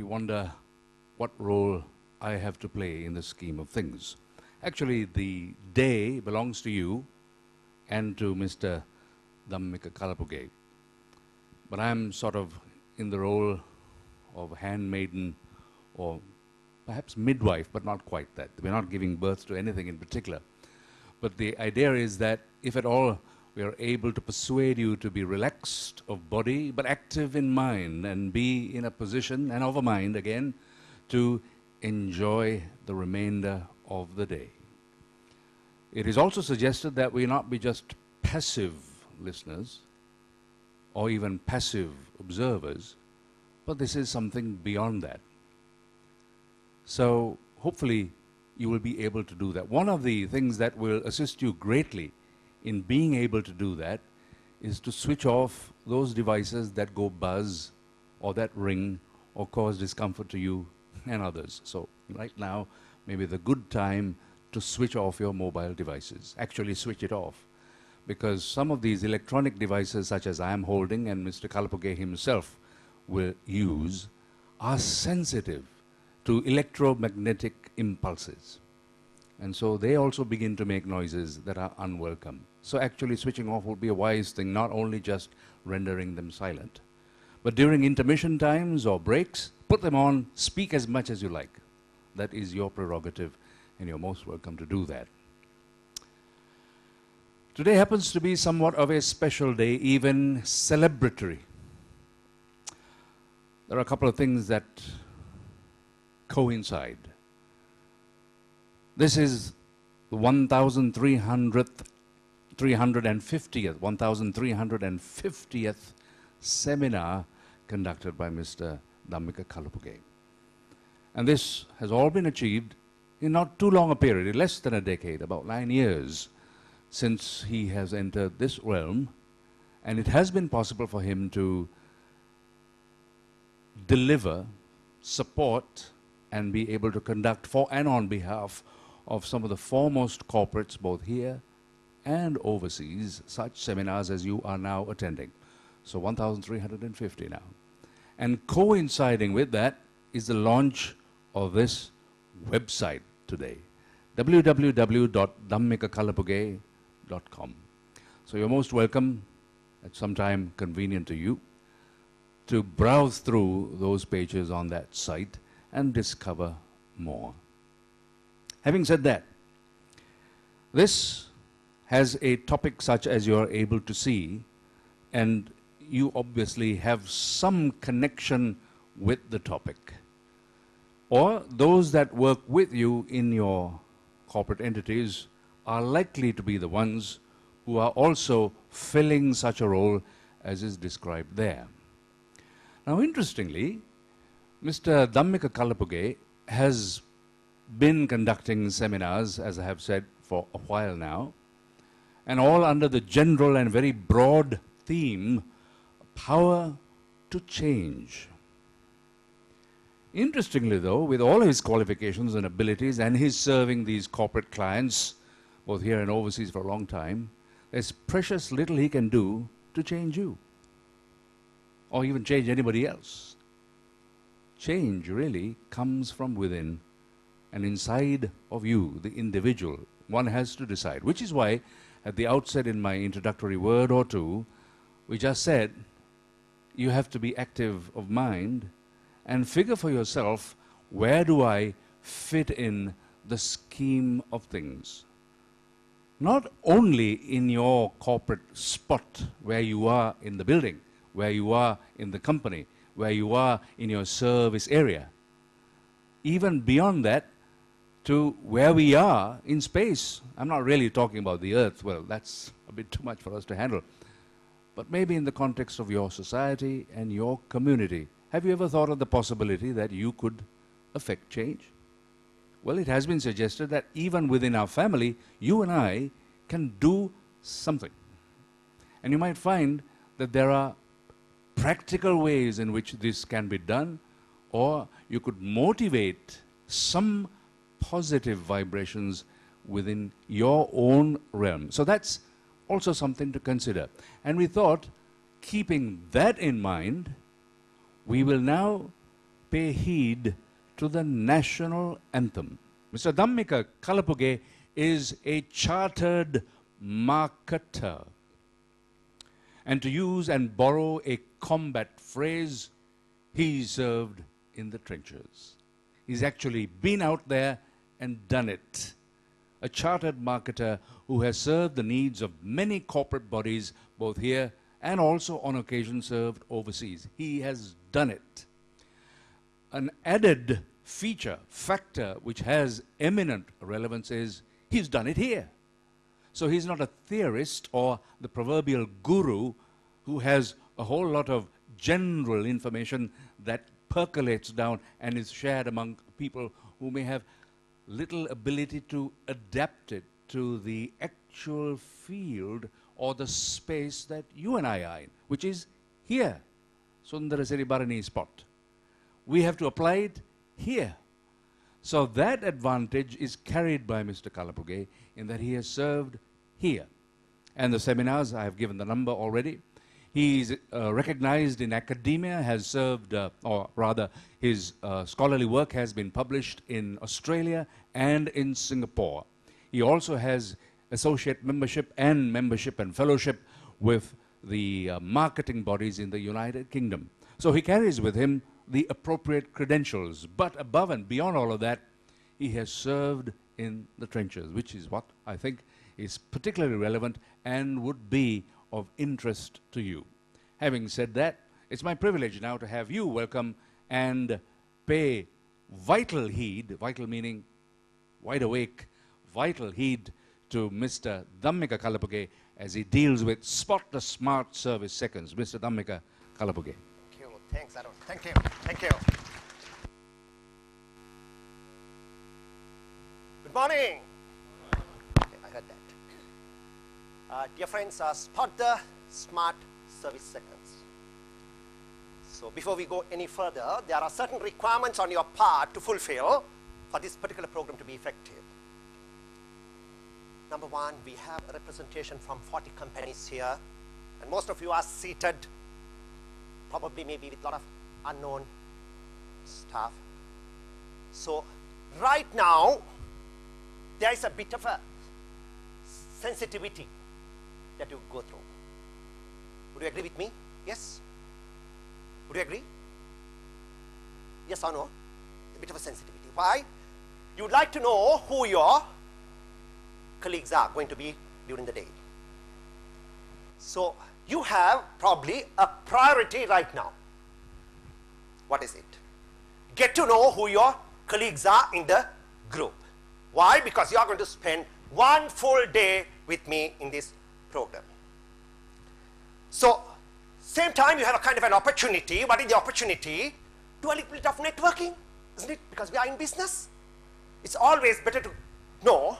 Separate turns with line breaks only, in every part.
you wonder what role I have to play in the scheme of things. Actually, the day belongs to you and to Mr. Dhammika Kalapuge. But I'm sort of in the role of handmaiden or perhaps midwife, but not quite that. We're not giving birth to anything in particular. But the idea is that if at all we are able to persuade you to be relaxed of body, but active in mind, and be in a position, and of a mind again, to enjoy the remainder of the day. It is also suggested that we not be just passive listeners, or even passive observers, but this is something beyond that. So hopefully you will be able to do that. One of the things that will assist you greatly in being able to do that is to switch off those devices that go buzz or that ring or cause discomfort to you and others. So right now may be the good time to switch off your mobile devices. Actually switch it off, because some of these electronic devices, such as I am holding and Mr. Kalapuge himself will use, are sensitive to electromagnetic impulses. And so they also begin to make noises that are unwelcome. So actually switching off would be a wise thing, not only just rendering them silent. But during intermission times or breaks, put them on, speak as much as you like. That is your prerogative, and you're most welcome to do that. Today happens to be somewhat of a special day, even celebratory. There are a couple of things that coincide. This is the 1350th seminar conducted by Mr. Dhammika Kalapuge. And this has all been achieved in not too long a period, in less than a decade, about 9 years since he has entered this realm. And it has been possible for him to deliver, support, and be able to conduct for and on behalf of some of the foremost corporates, both here and overseas, such seminars as you are now attending. So 1,350 now. And coinciding with that is the launch of this website today, www.dhammikakalapuge.com. So you're most welcome, at some time convenient to you, to browse through those pages on that site and discover more. Having said that, this has a topic such as you're able to see, and you obviously have some connection with the topic. Or those that work with you in your corporate entities are likely to be the ones who are also filling such a role as is described there. Now, interestingly, Mr. Dhammika Kalapuge has been conducting seminars, as I have said, for a while now, and all under the general and very broad theme, power to change. Interestingly, though, with all his qualifications and abilities and his serving these corporate clients, both here and overseas for a long time, there's precious little he can do to change you, or even change anybody else. Change really comes from within and inside of you, the individual. One has to decide, which is why at the outset in my introductory word or two, we just said you have to be active of mind and figure for yourself, where do I fit in the scheme of things? Not only in your corporate spot where you are in the building, where you are in the company, where you are in your service area. Even beyond that, to where we are in space. I'm not really talking about the Earth. Well, that's a bit too much for us to handle. But maybe in the context of your society and your community. Have you ever thought of the possibility that you could affect change? Well, it has been suggested that even within our family, you and I can do something. And you might find that there are practical ways in which this can be done, or you could motivate some positive vibrations within your own realm. So that's also something to consider. And we thought, keeping that in mind, we will now pay heed to the national anthem. Mr. Dhammika Kalapuge is a chartered marketer. And to use and borrow a combat phrase, he served in the trenches. He's actually been out there and done it. A chartered marketer who has served the needs of many corporate bodies, both here and also on occasion served overseas. He has done it. An added factor which has eminent relevance is he's done it here. So he's not a theorist or the proverbial guru who has a whole lot of general information that percolates down and is shared among people who may have little ability to adapt it to the actual field or the space that you and I are in, which is here, Sundarasiri Bharani spot. We have to apply it here. So that advantage is carried by Mr. Kalapuge in that he has served here. And the seminars, I have given the number already. He's recognized in academia, has served, or rather, his scholarly work has been published in Australia and in Singapore. He also has associate membership and fellowship with the marketing bodies in the United Kingdom. So he carries with him the appropriate credentials. But above and beyond all of that, he has served in the trenches, which is what I think is particularly relevant and would be of interest to you. Having said that, it's my privilege now to have you welcome and pay vital heed, vital meaning wide awake, vital heed to Mr. Dhammika Kalapuge as he deals with Spot the Smart Service Seconds. Mr. Dhammika Kalapuge.
Thank you. Thanks, Arun. Thank you. Thank you. Good morning. Okay, I heard that. Dear friends, Spot the Smart Service Seconds. So before we go any further, there are certain requirements on your part to fulfill for this particular program to be effective. Number one, we have a representation from 40 companies here, and most of you are seated, probably maybe with a lot of unknown staff. So right now, there is a bit of a sensitivity that you go through. Would you agree with me? Yes? Would you agree? Yes or no? A bit of a sensitivity. Why? You would like to know who your colleagues are going to be during the day. So you have probably a priority right now. What is it? Get to know who your colleagues are in the group. Why? Because you are going to spend one full day with me in this program. So, same time you have a kind of an opportunity. What is the opportunity? Do a little bit of networking, isn't it? Because we are in business. It's always better to know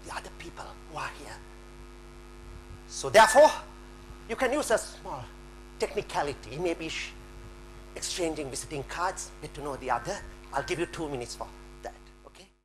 the other people who are here. So therefore, you can use a small technicality, maybe exchanging visiting cards, get to know the other. I'll give you 2 minutes for